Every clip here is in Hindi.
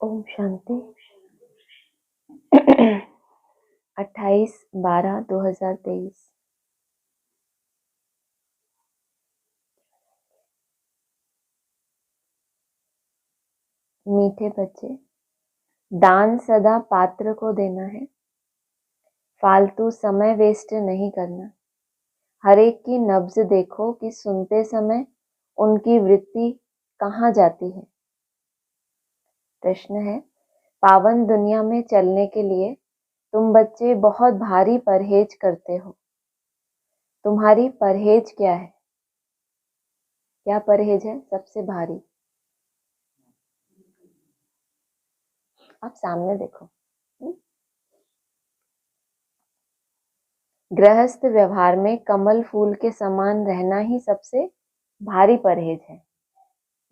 ओम शांति। 28/12/2023। मीठे बच्चे, दान सदा पात्र को देना है। फालतू समय वेस्ट नहीं करना। हर एक की नब्ज देखो कि सुनते समय उनकी वृत्ति कहाँ जाती है। प्रश्न है, पावन दुनिया में चलने के लिए तुम बच्चे बहुत भारी परहेज करते हो। तुम्हारी परहेज क्या है? क्या परहेज है सबसे भारी? आप सामने देखो। गृहस्थ व्यवहार में कमल फूल के समान रहना ही सबसे भारी परहेज है,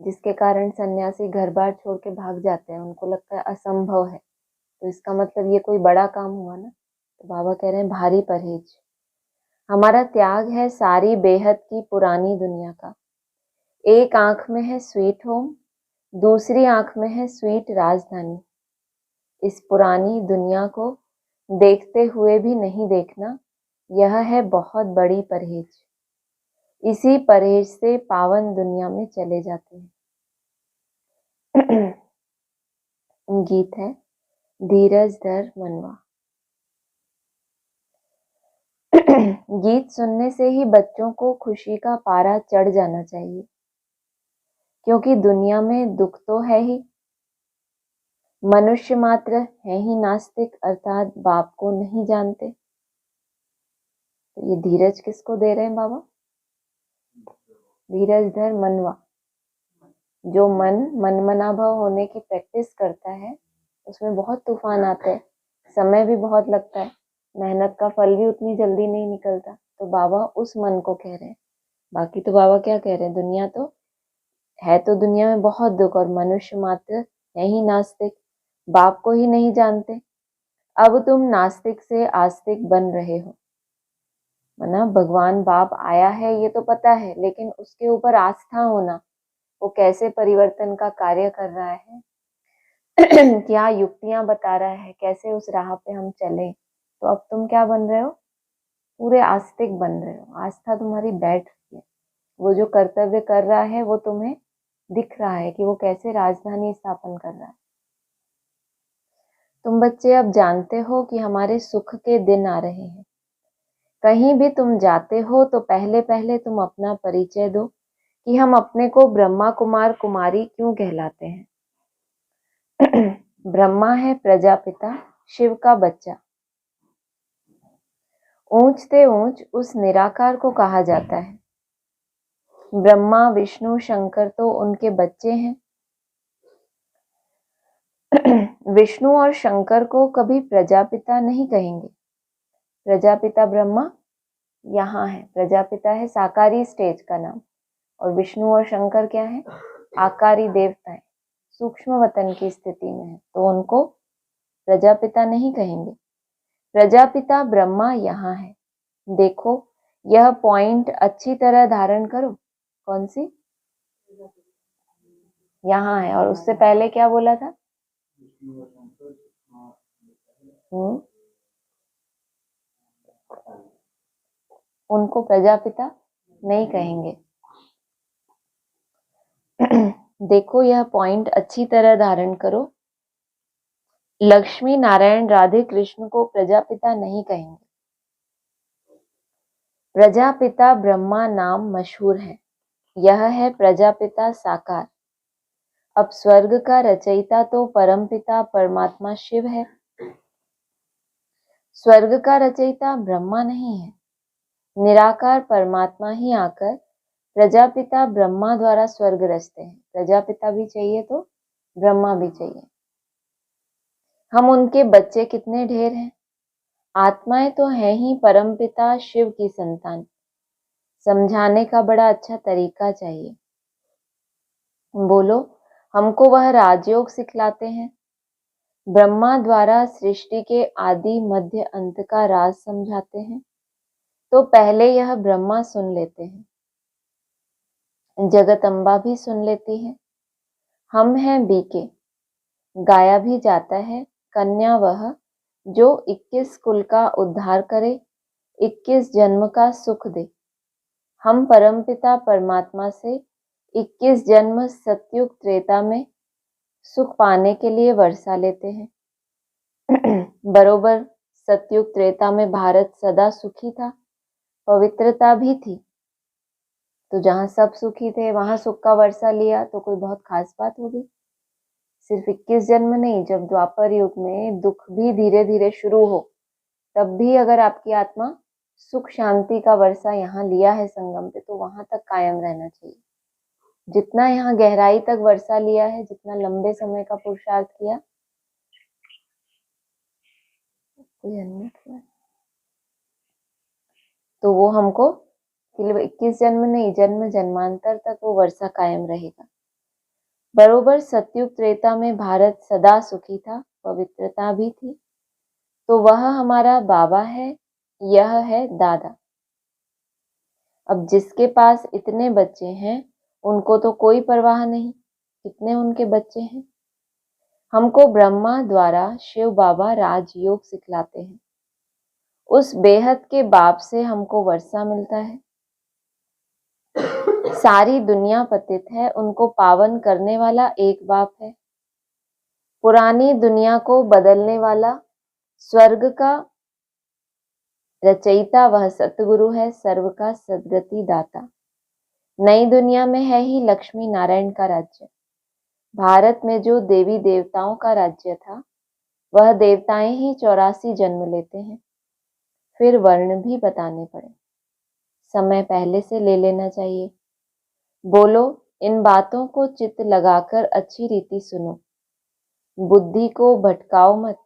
जिसके कारण सन्यासी घर बार छोड़ के भाग जाते हैं। उनको लगता है असंभव है, तो इसका मतलब ये कोई बड़ा काम हुआ ना। तो बाबा कह रहे हैं भारी परहेज। हमारा त्याग है सारी बेहद की पुरानी दुनिया का। एक आंख में है स्वीट होम, दूसरी आंख में है स्वीट राजधानी। इस पुरानी दुनिया को देखते हुए भी नहीं देखना, यह है बहुत बड़ी परहेज। इसी परहेज से पावन दुनिया में चले जाते हैं। गीत है, धीरज धर मनवा। गीत सुनने से ही बच्चों को खुशी का पारा चढ़ जाना चाहिए, क्योंकि दुनिया में दुख तो है ही। मनुष्य मात्र है ही नास्तिक, अर्थात बाप को नहीं जानते। तो ये धीरज किसको दे रहे हैं बाबा? धीरज धर मनवा। जो मनमना भाव होने की प्रैक्टिस करता है, उसमें बहुत तूफान आते हैं, समय भी बहुत लगता है, मेहनत का फल भी उतनी जल्दी नहीं निकलता। तो बाबा उस मन को कह रहे हैं। बाकी तो बाबा क्या कह रहे हैं, दुनिया तो है, तो दुनिया में बहुत दुख, और मनुष्य मात्र है ही नास्तिक, बाप को ही नहीं जानते। अब तुम नास्तिक से आस्तिक बन रहे हो। मना भगवान बाप आया है ये तो पता है, लेकिन उसके ऊपर आस्था होना, वो कैसे परिवर्तन का कार्य कर रहा है, क्या युक्तियां बता रहा है, कैसे उस राह पे हम चले। तो अब तुम क्या बन रहे हो? पूरे आस्तिक बन रहे हो। आस्था तुम्हारी बैठ रही है। वो जो कर्तव्य कर रहा है वो तुम्हें दिख रहा है कि वो कैसे राजधानी स्थापन कर रहा है। तुम बच्चे अब जानते हो कि हमारे सुख के दिन आ रहे हैं। कहीं भी तुम जाते हो तो पहले पहले तुम अपना परिचय दो कि हम अपने को ब्रह्मा कुमार कुमारी क्यों कहलाते हैं। ब्रह्मा है प्रजापिता, शिव का बच्चा। ऊंच से ऊंच उस निराकार को कहा जाता है। ब्रह्मा विष्णु शंकर तो उनके बच्चे हैं। विष्णु और शंकर को कभी प्रजापिता नहीं कहेंगे। प्रजापिता ब्रह्मा यहाँ है, प्रजापिता है साकारी स्टेज का नाम, और विष्णु और शंकर क्या है? आकारी देवता है, सूक्ष्म वतन की स्थिति में है, तो उनको प्रजापिता नहीं कहेंगे। प्रजापिता ब्रह्मा यहाँ है। देखो, यह पॉइंट अच्छी तरह धारण करो। कौन सी? यहाँ है। और उससे पहले क्या बोला था? उनको प्रजापिता नहीं कहेंगे। देखो, यह पॉइंट अच्छी तरह धारण करो। लक्ष्मी नारायण राधे कृष्ण को प्रजापिता नहीं कहेंगे। प्रजापिता ब्रह्मा नाम मशहूर है। यह है प्रजापिता साकार। अब स्वर्ग का रचयिता तो परमपिता परमात्मा शिव है। स्वर्ग का रचयिता ब्रह्मा नहीं है। निराकार परमात्मा ही आकर प्रजापिता ब्रह्मा द्वारा स्वर्ग रचते हैं। प्रजापिता भी चाहिए तो ब्रह्मा भी चाहिए। हम उनके बच्चे कितने ढेर हैं। आत्माएं तो हैं ही परमपिता शिव की संतान। समझाने का बड़ा अच्छा तरीका चाहिए। बोलो, हमको वह राजयोग सिखलाते हैं। ब्रह्मा द्वारा सृष्टि के आदि मध्य अंत का राज समझाते हैं, तो पहले यह ब्रह्मा सुन लेते हैं, जगदम्बा भी सुन लेती है। हम हैं बीके, गाया भी जाता है, कन्या वह जो 21 कुल का उद्धार करे, 21 जन्म का सुख दे। हम परमपिता परमात्मा से 21 जन्म सतयुग त्रेता में सुख पाने के लिए वर्षा लेते हैं। बरोबर सतयुग त्रेता में भारत सदा सुखी था, पवित्रता भी थी। तो जहाँ सब सुखी थे वहां सुख का वर्षा लिया तो कोई बहुत खास बात होगी। सिर्फ 21 जन्म नहीं, जब द्वापर युग में दुख भी धीरे धीरे शुरू हो तब भी अगर आपकी आत्मा सुख शांति का वर्षा यहाँ लिया है संगम पे, तो वहां तक कायम रहना चाहिए। जितना यहाँ गहराई तक वर्षा लिया है, जितना लंबे समय का पुरुषार्थ किया, तो वो हमको 21 जन्म नहीं, जन्म जन्मांतर तक वो वर्षा कायम रहेगा। बरोबर सतयुग त्रेता में भारत सदा सुखी था, पवित्रता भी थी। तो वह हमारा बाबा है, यह है दादा। अब जिसके पास इतने बच्चे हैं उनको तो कोई परवाह नहीं, कितने उनके बच्चे हैं। हमको ब्रह्मा द्वारा शिव बाबा राजयोग सिखलाते हैं। उस बेहद के बाप से हमको वर्षा मिलता है। सारी दुनिया पतित है, उनको पावन करने वाला एक बाप है। पुरानी दुनिया को बदलने वाला स्वर्ग का रचयिता वह सतगुरु है, सर्व का सद्गति दाता। नई दुनिया में है ही लक्ष्मी नारायण का राज्य। भारत में जो देवी देवताओं का राज्य था, वह देवताएं ही 84 जन्म लेते हैं। फिर वर्ण भी बताने पड़े, समय पहले से ले लेना चाहिए। बोलो, इन बातों को चित्त लगाकर अच्छी रीति सुनो, बुद्धि को भटकाओ मत।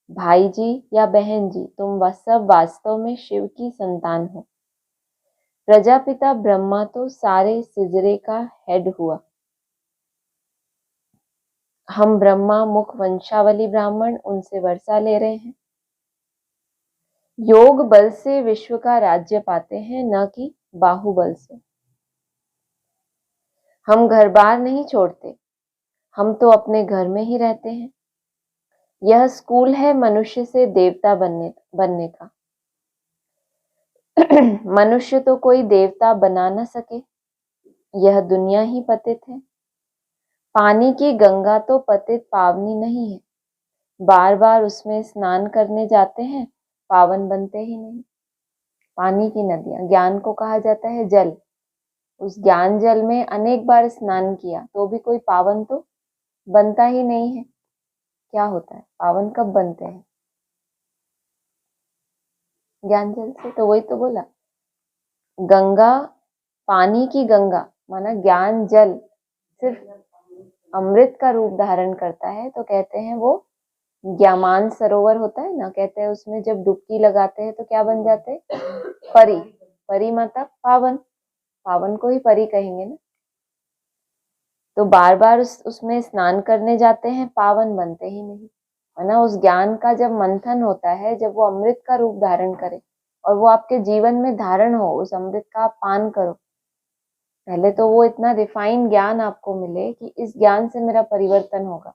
भाई जी या बहन जी, तुम सब वास्तव में शिव की संतान हो। प्रजापिता ब्रह्मा तो सारे सिजरे का हेड हुआ। हम ब्रह्मा मुख वंशावली ब्राह्मण उनसे वर्षा ले रहे हैं। योग बल से विश्व का राज्य पाते हैं, न कि बाहुबल से। हम घर बार नहीं छोड़ते, हम तो अपने घर में ही रहते हैं। यह स्कूल है मनुष्य से देवता बनने का। मनुष्य तो कोई देवता बना न सके, यह दुनिया ही पतित है। पानी की गंगा तो पतित पावनी नहीं है, बार बार उसमें स्नान करने जाते हैं, पावन बनते ही नहीं। पानी की नदियां, ज्ञान को कहा जाता है जल। उस ज्ञान जल में अनेक बार स्नान किया तो भी कोई पावन तो बनता ही नहीं है। क्या होता है, पावन कब बनते हैं? ज्ञान जल से। तो वही तो बोला, गंगा, पानी की गंगा माना ज्ञान जल सिर्फ अमृत का रूप धारण करता है, तो कहते हैं वो ज्ञामान सरोवर होता है ना, कहते हैं उसमें जब डुबकी लगाते हैं तो क्या बन जाते हैं? परी। परी मतलब पावन, पावन को ही परी कहेंगे ना। तो बार बार उसमें स्नान करने जाते हैं, पावन बनते ही नहीं है ना। उस ज्ञान का जब मंथन होता है, जब वो अमृत का रूप धारण करे और वो आपके जीवन में धारण हो, उस अमृत का आप पान करो, पहले तो वो इतना रिफाइन ज्ञान आपको मिले कि इस ज्ञान से मेरा परिवर्तन होगा,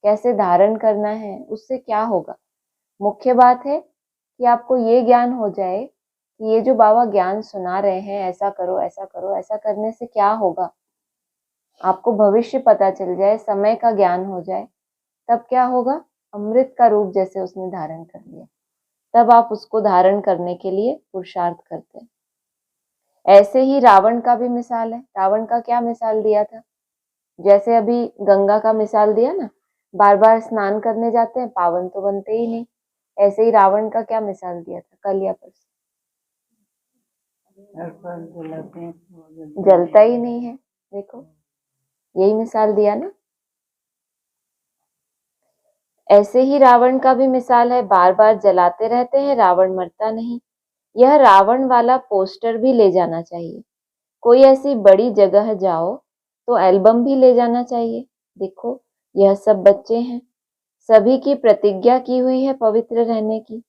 कैसे धारण करना है, उससे क्या होगा। मुख्य बात है कि आपको ये ज्ञान हो जाए कि ये जो बाबा ज्ञान सुना रहे हैं, ऐसा करो ऐसा करो, ऐसा करने से क्या होगा, आपको भविष्य पता चल जाए, समय का ज्ञान हो जाए, तब क्या होगा? अमृत का रूप जैसे उसने धारण कर लिया, तब आप उसको धारण करने के लिए पुरुषार्थ करते हैं। ऐसे ही रावण का भी मिसाल है। रावण का क्या मिसाल दिया था? जैसे अभी गंगा का मिसाल दिया ना, बार बार स्नान करने जाते हैं, पावन तो बनते ही नहीं। ऐसे ही रावण का क्या मिसाल दिया था कल या परसों? जलता ही नहीं है। देखो, यही मिसाल दिया ना। ऐसे ही रावण का भी मिसाल है, बार बार जलाते रहते हैं, रावण मरता नहीं। यह रावण वाला पोस्टर भी ले जाना चाहिए। कोई ऐसी बड़ी जगह जाओ तो एल्बम भी ले जाना चाहिए। देखो, यह सब बच्चे हैं, सभी की प्रतिज्ञा की हुई है पवित्र रहने की।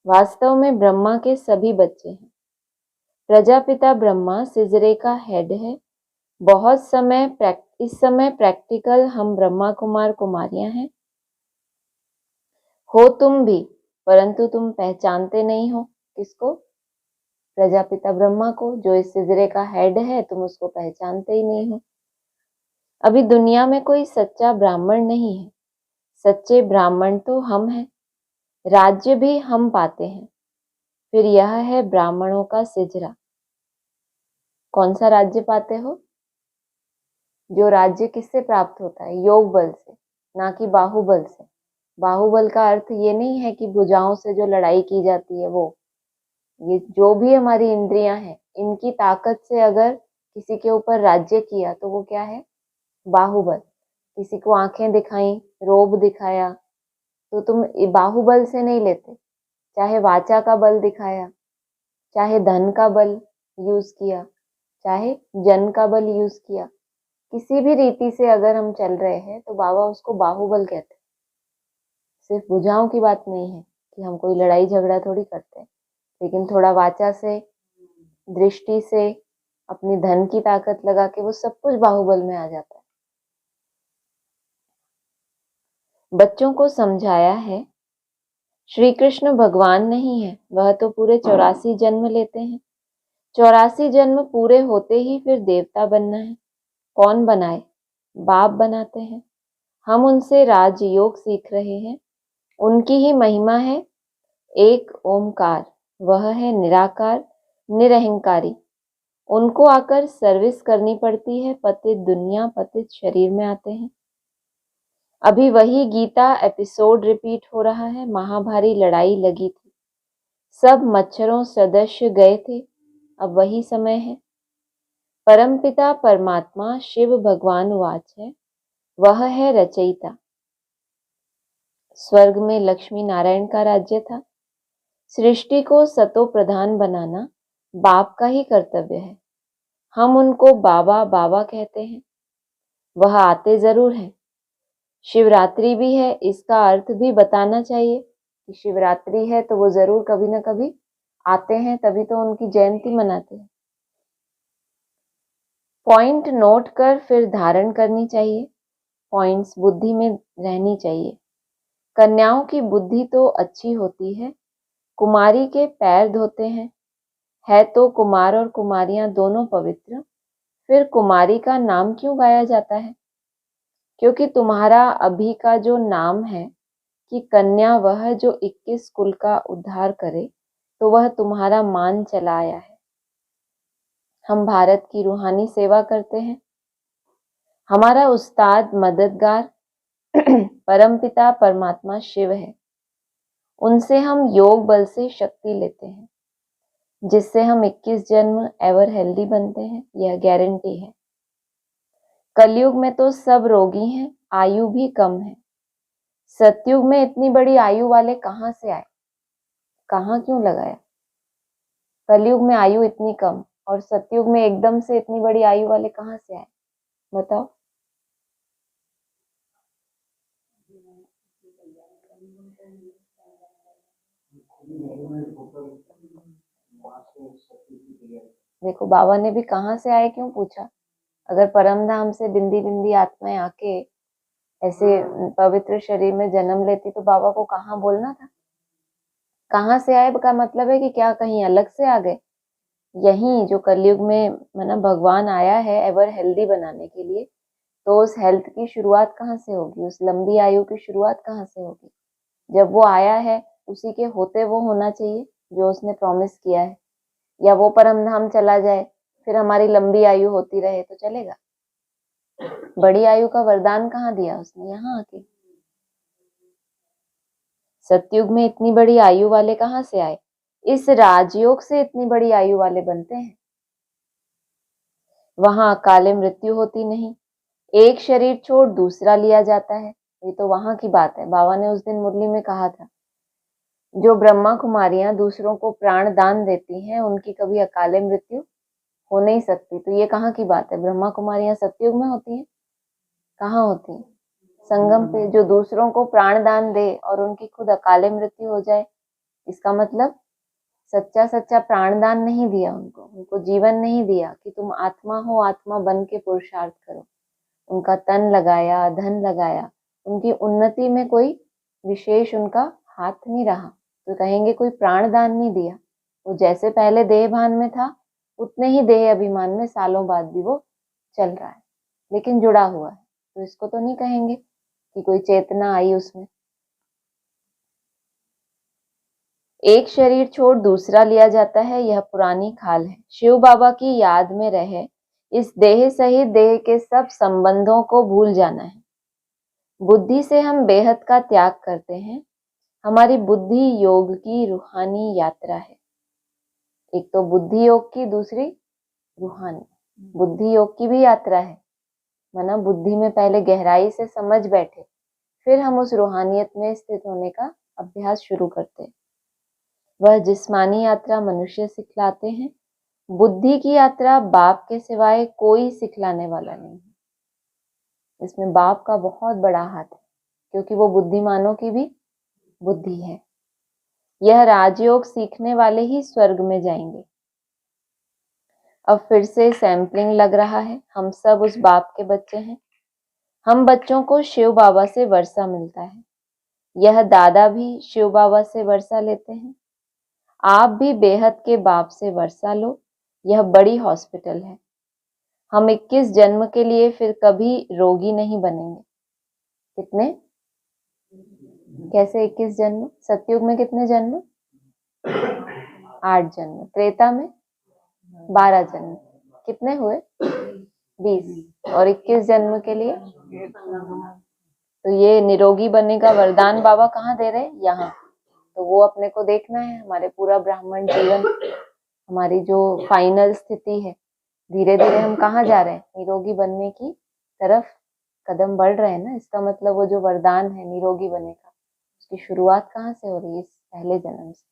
वास्तव में ब्रह्मा के सभी बच्चे हैं। प्रजापिता ब्रह्मा सिजरे का हेड है। बहुत समय इस समय प्रैक्टिकल हम ब्रह्मा कुमार कुमारियां हैं। हो तुम भी, परंतु तुम पहचानते नहीं हो। किसको? प्रजापिता ब्रह्मा को, जो इस सिजरे का हेड है। तुम उसको पहचानते ही नहीं हो। अभी दुनिया में कोई सच्चा ब्राह्मण नहीं है। सच्चे ब्राह्मण तो हम हैं। राज्य भी हम पाते हैं। फिर यह है ब्राह्मणों का सिजरा। कौन सा राज्य पाते हो? जो राज्य किससे प्राप्त होता है? योग बल से, ना कि बाहुबल से। बाहुबल का अर्थ ये नहीं है कि भुजाओं से जो लड़ाई की जाती है वो। ये जो भी हमारी इंद्रियां हैं, इनकी ताकत से अगर किसी के ऊपर राज्य किया तो वो क्या है? बाहुबल। किसी को आंखें दिखाई, रोब दिखाया, तो तुम बाहुबल से नहीं लेते। चाहे वाचा का बल दिखाया, चाहे धन का बल यूज किया, चाहे जन का बल यूज किया, किसी भी रीति से अगर हम चल रहे हैं तो बाबा उसको बाहुबल कहते हैं। सिर्फ भुजाओं की बात नहीं है कि हम कोई लड़ाई झगड़ा थोड़ी करते हैं, लेकिन थोड़ा वाचा से, दृष्टि से, अपनी धन की ताकत लगा के वो सब कुछ बाहुबल में आ जाता है। बच्चों को समझाया है श्री कृष्ण भगवान नहीं है, वह तो पूरे 84 जन्म लेते हैं। 84 जन्म पूरे होते ही फिर देवता बनना है। कौन बनाए? बाप बनाते हैं। हम उनसे राजयोग सीख रहे हैं। उनकी ही महिमा है एक ओमकार। वह है निराकार, निरहंकारी। उनको आकर सर्विस करनी पड़ती है। पतित दुनिया, पतित शरीर में आते हैं। अभी वही गीता एपिसोड रिपीट हो रहा है। महाभारी लड़ाई लगी थी, सब मच्छरों सदस्य गए थे। अब वही समय है। परमपिता परमात्मा शिव भगवान वाच है, वह है रचयिता। स्वर्ग में लक्ष्मी नारायण का राज्य था। सृष्टि को सतो प्रधान बनाना बाप का ही कर्तव्य है। हम उनको बाबा बाबा कहते हैं। वह आते जरूर हैं। शिवरात्रि भी है, इसका अर्थ भी बताना चाहिए कि शिवरात्रि है तो वो जरूर कभी ना कभी आते हैं, तभी तो उनकी जयंती मनाते हैं। पॉइंट नोट कर फिर धारण करनी चाहिए। पॉइंट्स बुद्धि में रहनी चाहिए। कन्याओं की बुद्धि तो अच्छी होती है। कुमारी के पैर धोते हैं, है तो कुमार और कुमारियां दोनों पवित्र। फिर कुमारी का नाम क्यों गाया जाता है? क्योंकि तुम्हारा अभी का जो नाम है कि कन्या वह जो 21 कुल का उद्धार करे, तो वह तुम्हारा मान चला आया है। हम भारत की रूहानी सेवा करते हैं। हमारा उस्ताद मददगार परमपिता परमात्मा शिव है। उनसे हम योग बल से शक्ति लेते हैं, जिससे हम 21 जन्म एवर हेल्दी बनते हैं। यह गारंटी है। कलयुग में तो सब रोगी हैं, आयु भी कम है। सतयुग में इतनी बड़ी आयु वाले कहाँ से आए? कहाँ क्यों लगाया? कलयुग में आयु इतनी कम और सतयुग में एकदम से इतनी बड़ी आयु वाले कहाँ से आए? बताओ। देखो, बाबा ने भी कहाँ से आए क्यों पूछा। अगर परम धाम से बिंदी बिंदी आत्माएं आके ऐसे पवित्र शरीर में जन्म लेती तो बाबा को कहाँ बोलना था। कहाँ से आए का मतलब है कि क्या कहीं अलग से आ गए? यही जो कलयुग में मतलब भगवान आया है एवर हेल्दी बनाने के लिए, तो उस हेल्थ की शुरुआत कहाँ से होगी? उस लंबी आयु की शुरुआत कहाँ से होगी? जब वो आया है उसी के होते वो होना चाहिए जो उसने प्रॉमिस किया है। या वो परम धाम चला जाए फिर हमारी लंबी आयु होती रहे तो चलेगा? बड़ी आयु का वरदान कहाँ दिया उसने? यहाँ आके। सतयुग में इतनी बड़ी आयु वाले कहाँ से आए? इस राजयोग से इतनी बड़ी आयु वाले बनते हैं। वहां अकाले मृत्यु होती नहीं। एक शरीर छोड़ दूसरा लिया जाता है। ये तो वहां की बात है। बाबा ने उस दिन मुरली में कहा था, जो ब्रह्मा कुमारियां दूसरों को प्राण दान देती हैं उनकी कभी अकाले मृत्यु हो नहीं सकती। तो ये कहाँ की बात है? ब्रह्मा कुमारियां सतयुग में होती हैं? कहाँ होती हैं? संगम पे। जो दूसरों को प्राण दान दे और उनकी खुद अकाले मृत्यु हो जाए, इसका मतलब सच्चा सच्चा प्राणदान नहीं दिया उनको जीवन नहीं दिया कि तुम आत्मा हो, आत्मा बन के पुरुषार्थ करो। उनका तन लगाया, धन लगाया, उनकी उन्नति में कोई विशेष उनका हाथ नहीं रहा, तो कहेंगे कोई प्राणदान नहीं दिया। वो जैसे पहले देह भान में था उतने ही देह अभिमान में सालों बाद भी वो चल रहा है, लेकिन जुड़ा हुआ है, तो इसको तो नहीं कहेंगे कि कोई चेतना आई उसमें। एक शरीर छोड़ दूसरा लिया जाता है, यह पुरानी खाल है। शिव बाबा की याद में रहे इस देह सहित देह के सब संबंधों को भूल जाना है। बुद्धि से हम बेहद का त्याग करते हैं। हमारी बुद्धि योग की रूहानी यात्रा है। एक तो बुद्धि योग की, दूसरी रूहानी। बुद्धि योग की भी यात्रा है, माना बुद्धि में पहले गहराई से समझ बैठे, फिर हम उस रूहानियत में स्थित होने का अभ्यास शुरू करते हैं। वह जिस्मानी यात्रा मनुष्य सिखलाते हैं। बुद्धि की यात्रा बाप के सिवाय कोई सिखलाने वाला नहीं है। इसमें बाप का बहुत बड़ा हाथ है, क्योंकि वो बुद्धिमानों की भी बुद्धि है। यह राजयोग सीखने वाले ही स्वर्ग में जाएंगे। अब फिर से सैंपलिंग लग रहा है। हम सब उस बाप के बच्चे हैं। हम बच्चों को शिव बाबा से वर्षा मिलता है। यह दादा भी शिव बाबा से वर्षा लेते हैं। आप भी बेहद के बाप से वर्षा लो। यह बड़ी हॉस्पिटल है। हम 21 जन्म के लिए फिर कभी रोगी नहीं बनेंगे। कितने, कैसे 21 जन्म? सतयुग में कितने जन्म? 8 जन्म। त्रेता में 12 जन्म। कितने हुए? 20। और 21 जन्म के लिए तो ये निरोगी बनने का वरदान बाबा कहाँ दे रहे हैं? यहाँ। तो वो अपने को देखना है, हमारे पूरा ब्राह्मण जीवन, हमारी जो फाइनल स्थिति है, धीरे धीरे हम कहाँ जा रहे हैं? निरोगी बनने की तरफ कदम बढ़ रहे हैं ना। इसका मतलब वो जो वरदान है निरोगी बनने का, उसकी शुरुआत कहाँ से हो रही है? इस पहले जन्म से।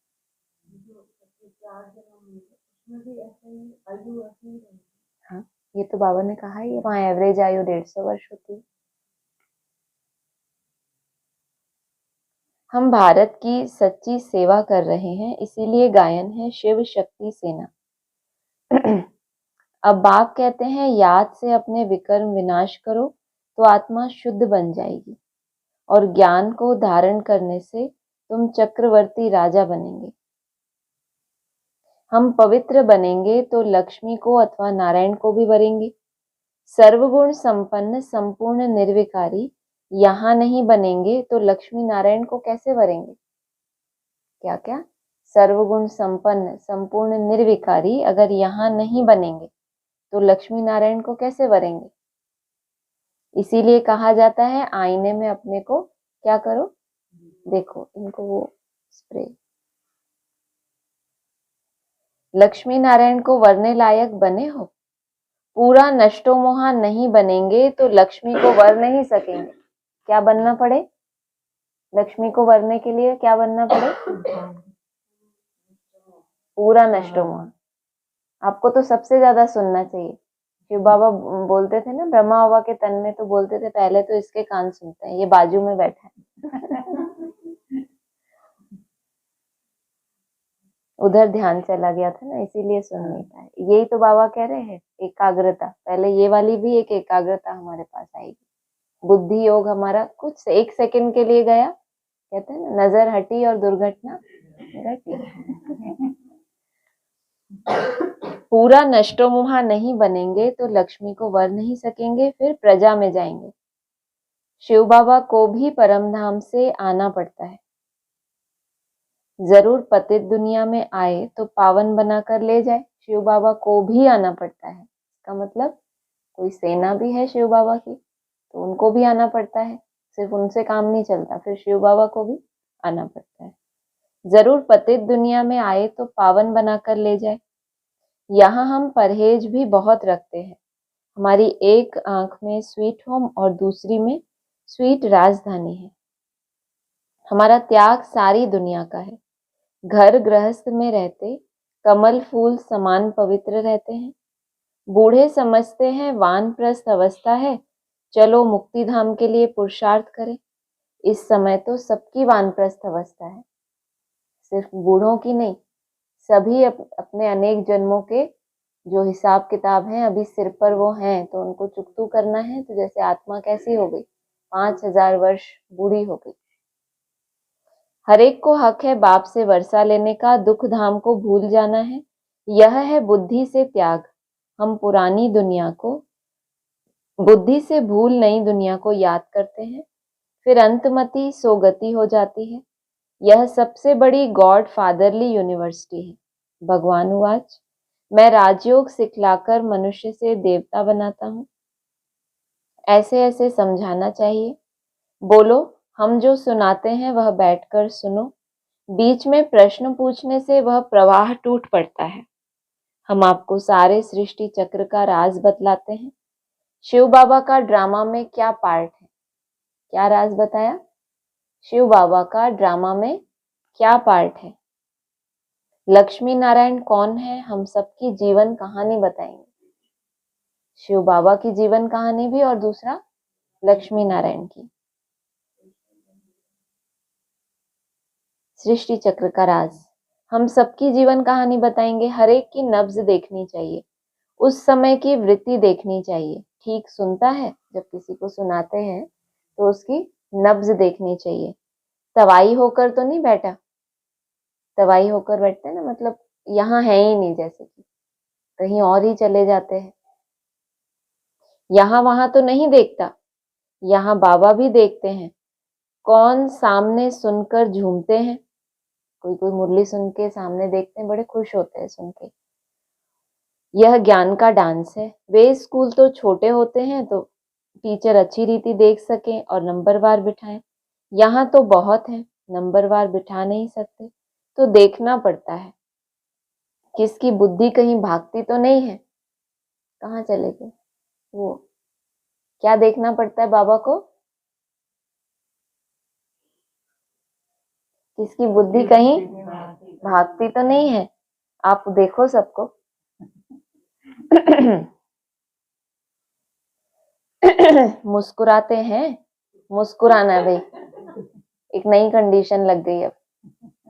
हाँ, ये तो बाबा ने कहा है, वहाँ एवरेज आयु 150 वर्ष होती है। हम भारत की सच्ची सेवा कर रहे हैं, इसीलिए गायन है शिव शक्ति सेना। अब बाप कहते हैं याद से अपने विकर्म विनाश करो तो आत्मा शुद्ध बन जाएगी, और ज्ञान को धारण करने से तुम चक्रवर्ती राजा बनेंगे। हम पवित्र बनेंगे तो लक्ष्मी को अथवा नारायण को भी वरेंगे। सर्वगुण संपन्न संपूर्ण निर्विकारी यहाँ नहीं बनेंगे तो लक्ष्मी नारायण को कैसे वरेंगे? क्या क्या? सर्वगुण संपन्न संपूर्ण निर्विकारी अगर यहाँ नहीं बनेंगे तो लक्ष्मी नारायण को कैसे वरेंगे? इसीलिए कहा जाता है आईने में अपने को क्या करो, देखो इनको वो स्प्रे। लक्ष्मी नारायण को वरने लायक बने हो, पूरा नष्टो मोहा नहीं बनेंगे तो लक्ष्मी को वर नहीं सकेंगे। क्या बनना पड़े? लक्ष्मी को वरने के लिए क्या बनना पड़े? पूरा नष्टो मोहा। आपको तो सबसे ज्यादा सुनना चाहिए। शिव बाबा बोलते थे ना ब्रह्मा बाबा के तन में, तो बोलते थे पहले तो इसके कान सुनते हैं, ये बाजू में बैठा है। उधर ध्यान चला गया था ना, इसीलिए सुन नहीं पाए। यही तो बाबा कह रहे हैं, एकाग्रता। पहले ये वाली भी एक एकाग्रता हमारे पास आएगी। बुद्धि योग हमारा कुछ 1 सेकंड के लिए गया, कहते हैं ना, नजर हटी और दुर्घटना घटी। पूरा नष्टो मुहा नहीं बनेंगे तो लक्ष्मी को वर नहीं सकेंगे, फिर प्रजा में जाएंगे। शिव बाबा को भी परम धाम से आना पड़ता है। जरूर पतित दुनिया में आए तो पावन बनाकर ले जाए। शिव बाबा को भी आना पड़ता है। इसका मतलब कोई सेना भी है शिव बाबा की, तो उनको भी आना पड़ता है। सिर्फ उनसे काम नहीं चलता, फिर शिव बाबा को भी आना पड़ता है। जरूर पतित दुनिया में आए तो पावन बनाकर ले जाए। यहाँ हम परहेज भी बहुत रखते हैं। हमारी एक आंख में स्वीट होम और दूसरी में स्वीट राजधानी है। हमारा त्याग सारी दुनिया का है। घर गृहस्थ में रहते कमल फूल समान पवित्र रहते हैं। बूढ़े समझते हैं वानप्रस्थ अवस्था है, चलो मुक्ति धाम के लिए पुरुषार्थ करें। इस समय तो सबकी वानप्रस्थ अवस्था है, सिर्फ बूढ़ों की नहीं। सभी अपने अनेक जन्मों के जो हिसाब किताब है अभी सिर पर वो हैं, तो उनको चुकतू करना है। तो जैसे आत्मा कैसी हो गई, 5000 वर्ष बूढ़ी हो गई। हर एक को हक है बाप से वर्षा लेने का, दुख धाम को भूल जाना है, यह है बुद्धि से त्याग। हम पुरानी दुनिया को बुद्धि से भूल नई दुनिया को याद करते हैं, फिर अंतमति सोगति हो जाती है। यह सबसे बड़ी गॉड फादरली यूनिवर्सिटी है। भगवान उवाच, मैं राजयोग सिखलाकर मनुष्य से देवता बनाता हूँ। ऐसे ऐसे समझाना चाहिए। बोलो, हम जो सुनाते हैं वह बैठकर सुनो। बीच में प्रश्न पूछने से वह प्रवाह टूट पड़ता है। हम आपको सारे सृष्टि चक्र का राज बतलाते हैं। शिव बाबा का ड्रामा में क्या पार्ट है? क्या राज बताया? शिव बाबा का ड्रामा में क्या पार्ट है? लक्ष्मी नारायण कौन है? हम सबकी जीवन कहानी बताएंगे। शिव बाबा की जीवन कहानी भी और दूसरा लक्ष्मी नारायण की। सृष्टि चक्र का राज, हम सबकी जीवन कहानी बताएंगे। हर एक की नब्ज देखनी चाहिए, उस समय की वृत्ति देखनी चाहिए। ठीक सुनता है, जब किसी को सुनाते हैं तो उसकी नब्ज देखनी चाहिए। तवाई होकर तो नहीं बैठा। तवाई होकर बैठते हैं ना, मतलब यहाँ है ही नहीं, जैसे कि कहीं और ही चले जाते हैं। यहाँ वहां तो नहीं देखता, यहाँ बाबा भी देखते हैं। कौन सामने सुनकर झूमते हैं? कोई कोई मुरली सुन के सामने देखते हैं, बड़े खुश होते हैं सुन के। यह ज्ञान का डांस है। वे स्कूल तो छोटे होते हैं तो टीचर अच्छी रीति देख सकें और नंबरवार बिठाएं। यहाँ तो बहुत है, नंबरवार बिठा नहीं सकते, तो देखना पड़ता है किसकी बुद्धि कहीं भागती तो नहीं है। कहाँ चले गए वो? क्या देखना पड़ता है बाबा को? किसकी बुद्धि कहीं भागती तो नहीं है। आप देखो सबको। मुस्कुराते हैं। मुस्कुराना है भाई, एक नई कंडीशन लग गई। अब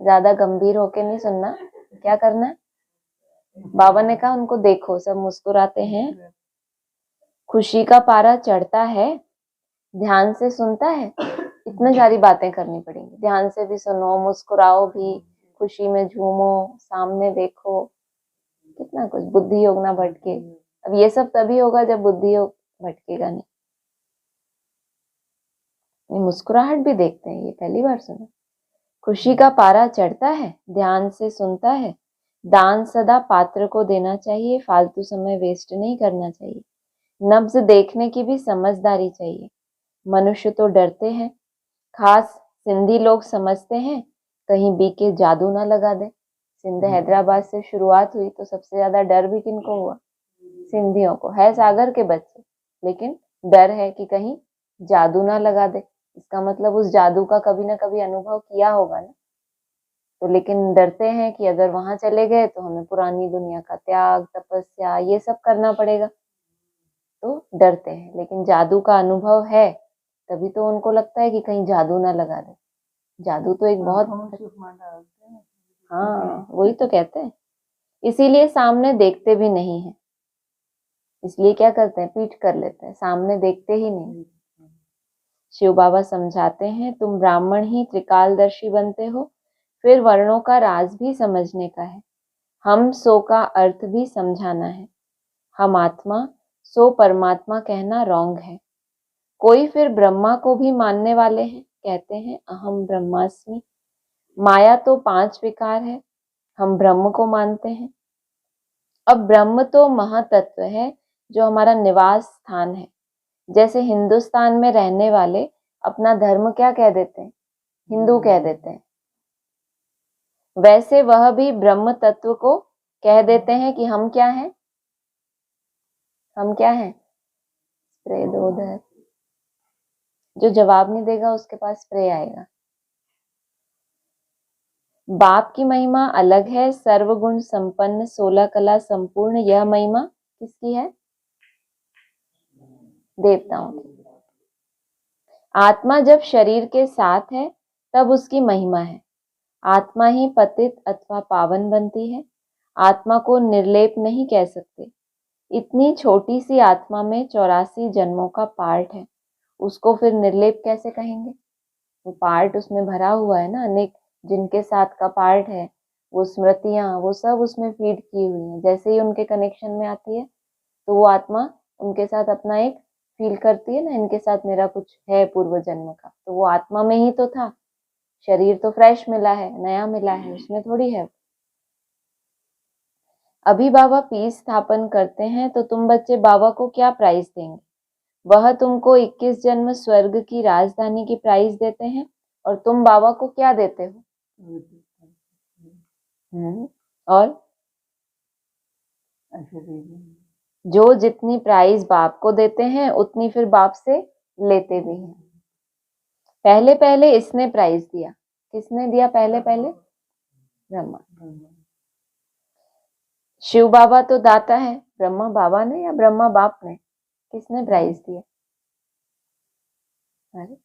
ज्यादा गंभीर होके नहीं सुनना। क्या करना है? बाबा ने कहा उनको देखो, सब मुस्कुराते हैं। खुशी का पारा चढ़ता है, ध्यान से सुनता है। इतनी सारी बातें करनी पड़ेंगी। ध्यान से भी सुनो, मुस्कुराओ भी, खुशी में झूमो, सामने देखो, कितना कुछ। बुद्धि योग ना भटके। अब ये सब तभी होगा जब बुद्धि योग भटकेगा नहीं। मुस्कुराहट भी देखते हैं, ये पहली बार सुना। खुशी का पारा चढ़ता है, ध्यान से सुनता है। दान सदा पात्र को देना चाहिए, फालतू समय वेस्ट नहीं करना चाहिए। नब्ज देखने की भी समझदारी चाहिए। मनुष्य तो डरते हैं, खास सिंधी लोग समझते हैं कहीं बीके जादू ना लगा दे। सिंध हैदराबाद से शुरुआत हुई तो सबसे ज्यादा डर भी किनको हुआ? सिंधियों को। है सागर के बच्चे, लेकिन डर है कि कहीं जादू ना लगा दे। इसका मतलब उस जादू का कभी ना कभी अनुभव किया होगा ना। तो लेकिन डरते हैं कि अगर वहां चले गए तो हमें पुरानी दुनिया का त्याग, तपस्या, ये सब करना पड़ेगा, तो डरते हैं। लेकिन जादू का अनुभव है तभी तो उनको लगता है कि कहीं जादू ना लगा दे। जादू तो एक बहुत, हाँ वही तो कहते हैं। इसीलिए सामने देखते भी नहीं है। इसलिए क्या करते हैं? पीठ कर लेते हैं, सामने देखते ही नहीं। शिव बाबा समझाते हैं, तुम ब्राह्मण ही त्रिकालदर्शी बनते हो, फिर वर्णों का राज भी समझने का है। हम सो का अर्थ भी समझाना है। हम आत्मा सो परमात्मा कहना रॉन्ग है। कोई फिर ब्रह्मा को भी मानने वाले हैं, कहते हैं अहम ब्रह्मास्मि। माया तो 5 विकार है, हम ब्रह्म को मानते हैं। अब ब्रह्म तो महातत्व है जो हमारा निवास स्थान है। जैसे हिंदुस्तान में रहने वाले अपना धर्म क्या कह देते हैं? हिंदू कह देते हैं। वैसे वह भी ब्रह्म तत्व को कह देते हैं कि हम क्या हैं? हम क्या हैं? स्प्रे दो उधर। जो जवाब नहीं देगा उसके पास स्प्रे आएगा। बाप की महिमा अलग है, सर्वगुण संपन्न, 16 कला संपूर्ण। यह महिमा किसकी है? देवताओं की। आत्मा जब शरीर के साथ है तब उसकी महिमा है। आत्मा ही पतित अथवा पावन बनती है। आत्मा को निर्लेप नहीं कह सकते। इतनी छोटी सी आत्मा में 84 जन्मों का पार्ट है, उसको फिर निर्लेप कैसे कहेंगे? वो पार्ट उसमें भरा हुआ है ना, अनेक जिनके साथ का पार्ट है, वो स्मृतियां, वो सब उसमें फीड की हुई हैं। जैसे ही उनके कनेक्शन में आती है तो वो आत्मा उनके साथ अपना एक फील करती है ना, इनके साथ मेरा कुछ है पूर्व जन्म का, तो वो आत्मा में ही तो था। शरीर तो फ्रेश मिला है, नया मिला है, उसमें थोड़ी है। अभी बाबा पीस स्थापन करते हैं तो तुम बच्चे बाबा को क्या प्राइज देंगे? वह तुमको 21 जन्म स्वर्ग की राजधानी की प्राइज देते हैं और तुम बाबा को क्या देते हो? और जो जितनी प्राइज बाप को देते हैं उतनी फिर बाप से लेते भी हैं। पहले पहले इसने प्राइज दिया। किसने दिया पहले पहले? ब्रह्मा। शिव बाबा तो दाता है, ब्रह्मा बाबा ने या ब्रह्मा बाप ने? किसने प्राइज दिया? अरे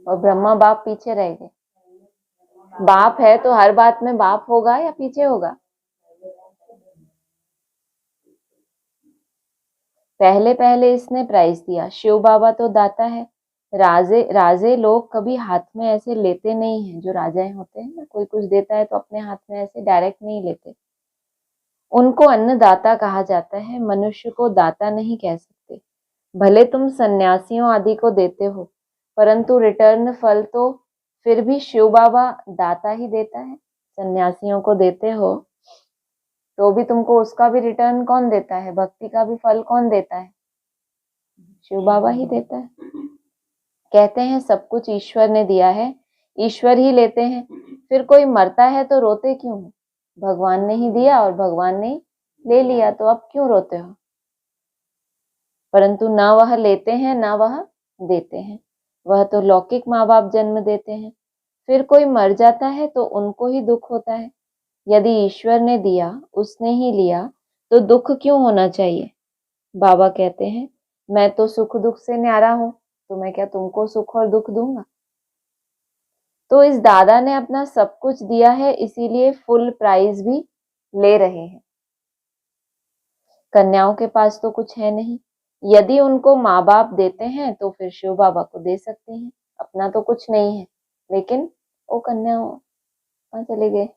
और ब्रह्मा बाप पीछे रह गए। बाप है तो हर बात में बाप होगा या पीछे होगा? पहले पहले इसने प्राइज दिया। शिव बाबा तो दाता है। राजे राजे लोग कभी हाथ में ऐसे लेते नहीं है। जो राजाएं होते हैं ना, कोई कुछ देता है तो अपने हाथ में ऐसे डायरेक्ट नहीं लेते। उनको अन्नदाता कहा जाता है, मनुष्य को दाता नहीं कह सकते। भले तुम सन्यासियों आदि को देते हो, परंतु रिटर्न फल तो फिर भी शिव बाबा दाता ही देता है। सन्यासियों को देते हो तो भी तुमको उसका भी रिटर्न कौन देता है? भक्ति का भी फल कौन देता है? शिव बाबा ही देता है। कहते हैं सब कुछ ईश्वर ने दिया है, ईश्वर ही लेते हैं। फिर कोई मरता है तो रोते क्यों हो? भगवान ने ही दिया और भगवान ने ले लिया, तो अब क्यों रोते हो? परंतु ना वह लेते हैं ना वह देते हैं। वह तो लौकिक माँ बाप जन्म देते हैं। फिर कोई मर जाता है तो उनको ही दुख होता है। यदि ईश्वर ने दिया, उसने ही लिया, तो दुख क्यों होना चाहिए? बाबा कहते हैं मैं तो सुख दुख से न्यारा हूं, तो मैं क्या तुमको सुख और दुख दूंगा? तो इस दादा ने अपना सब कुछ दिया है, इसीलिए फुल प्राइज भी ले रहे हैं। कन्याओं के पास तो कुछ है नहीं। यदि उनको माँ बाप देते हैं तो फिर शिव बाबा को दे सकते हैं। अपना तो कुछ नहीं है, लेकिन वो कन्याओं कहाँ चले गए?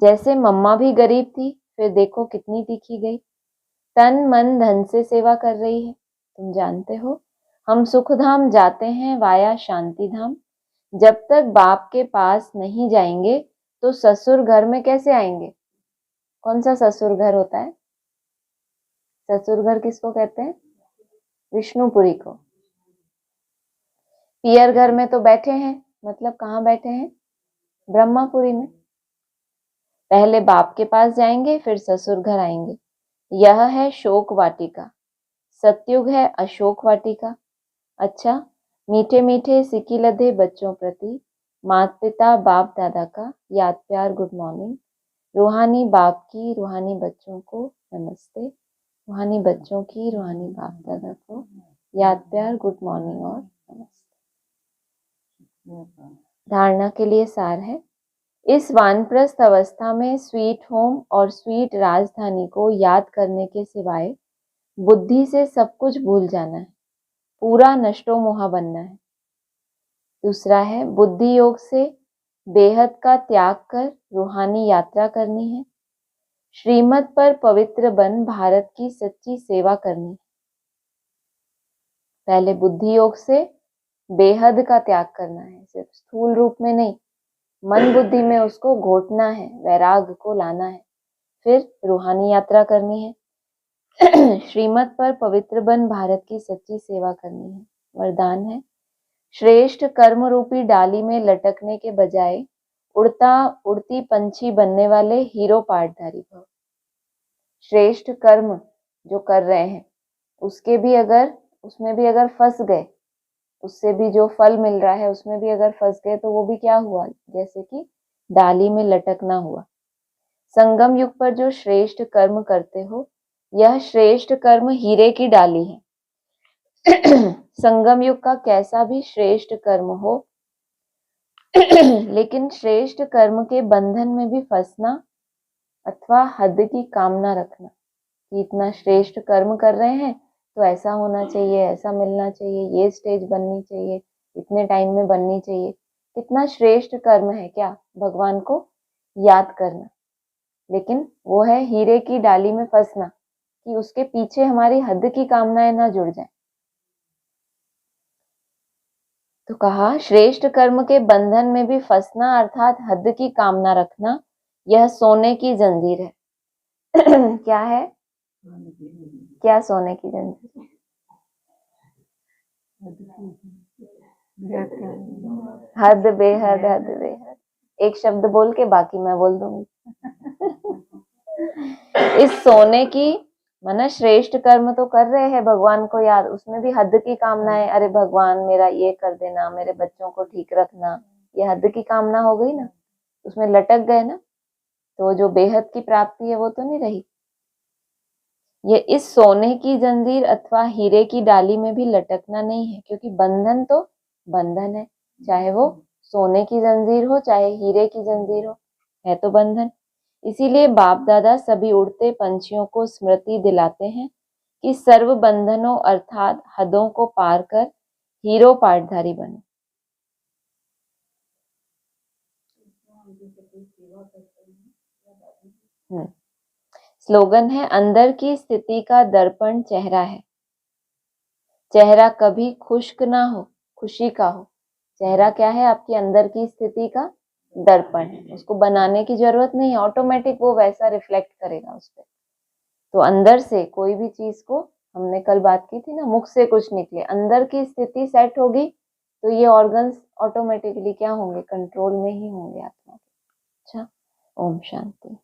जैसे मम्मा भी गरीब थी, फिर देखो कितनी तीखी गई, तन मन धन से सेवा कर रही है। तुम जानते हो हम सुख धाम जाते हैं वाया शांति धाम। जब तक बाप के पास नहीं जाएंगे तो ससुर घर में कैसे आएंगे? कौन सा ससुर घर होता है? ससुर घर किसको कहते हैं? विष्णुपुरी को। पियर घर में तो बैठे हैं, मतलब कहाँ बैठे हैं? ब्रह्मापुरी में। पहले बाप के पास जाएंगे फिर ससुर घर आएंगे। यह है शोक वाटिका। सतयुग है अशोक वाटिका। अच्छा, मीठे मीठे सिकी लधे बच्चों प्रति माता पिता बाप दादा का याद प्यार गुड मॉर्निंग। रूहानी बाप की रूहानी बच्चों को नमस्ते। रूहानी बच्चों की रूहानी बाप दादा को याद प्यार गुड मॉर्निंग और नमस्ते। धारणा के लिए सार है, इस वानप्रस्थ अवस्था में स्वीट होम और स्वीट राजधानी को याद करने के सिवाय बुद्धि से सब कुछ भूल जाना है, पूरा नष्टो मोहा बनना है। दूसरा है बुद्धि योग से बेहद का त्याग कर रूहानी यात्रा करनी है। श्रीमत पर पवित्र बन भारत की सच्ची सेवा करनी है। पहले बुद्धि योग से बेहद का त्याग करना है, सिर्फ स्थूल रूप में नहीं, मन बुद्धि में उसको घोटना है, वैराग को लाना है। फिर रूहानी यात्रा करनी है। श्रीमत पर पवित्र बन भारत की सच्ची सेवा करनी है। वरदान है, श्रेष्ठ कर्म रूपी डाली में लटकने के बजाय उड़ती पंछी बनने वाले हीरो पार्टधारी भव। श्रेष्ठ कर्म जो कर रहे हैं उसमें भी अगर फंस गए, उससे भी जो फल मिल रहा है उसमें भी अगर फंस गए तो वो भी क्या हुआ? जैसे कि डाली में लटकना हुआ। संगम युग पर जो श्रेष्ठ कर्म करते हो, यह श्रेष्ठ कर्म हीरे की डाली है। संगम युग का कैसा भी श्रेष्ठ कर्म हो, लेकिन श्रेष्ठ कर्म के बंधन में भी फंसना अथवा हद की कामना रखना कि इतना श्रेष्ठ कर्म कर रहे हैं तो ऐसा होना चाहिए, ऐसा मिलना चाहिए, ये स्टेज बननी चाहिए, इतने टाइम में बननी चाहिए। कितना श्रेष्ठ कर्म है क्या भगवान को याद करना, लेकिन वो है हीरे की डाली में फंसना कि उसके पीछे हमारी हद की कामनाएं ना जुड़ जाए। तो कहा श्रेष्ठ कर्म के बंधन में भी फंसना अर्थात हद की कामना रखना, यह सोने की जंजीर है। क्या है? क्या सोने की जंजीर? हद बेहद, हद बेहद। एक शब्द बोल के बाकी मैं बोल दूंगी। इस सोने की माना श्रेष्ठ कर्म तो कर रहे हैं भगवान को याद, उसमें भी हद की कामना है। अरे भगवान मेरा ये कर देना, मेरे बच्चों को ठीक रखना, ये हद की कामना हो गई ना, उसमें लटक गए ना, तो जो बेहद की प्राप्ति है वो तो नहीं रही। ये इस सोने की जंजीर अथवा हीरे की डाली में भी लटकना नहीं है, क्योंकि बंधन तो बंधन है, चाहे वो सोने की जंजीर हो चाहे हीरे की जंजीर हो, है तो बंधन। इसीलिए बाप दादा सभी उड़ते पंछियों को स्मृति दिलाते हैं कि सर्व बंधनों अर्थात हदों को पार कर हीरो पाटधारी बनो। स्लोगन है, अंदर की स्थिति का दर्पण चेहरा है, चेहरा कभी खुश्क ना हो, खुशी का हो। चेहरा क्या है? आपकी अंदर की स्थिति का दर्पण है, उसको बनाने की जरूरत नहीं है, ऑटोमेटिक वो वैसा रिफ्लेक्ट करेगा उस पर। तो अंदर से कोई भी चीज को, हमने कल बात की थी ना, मुख से कुछ निकले, अंदर की स्थिति सेट होगी तो ये ऑर्गन्स ऑटोमेटिकली क्या होंगे? कंट्रोल में ही होंगे आत्मा के। अच्छा, ओम शांति।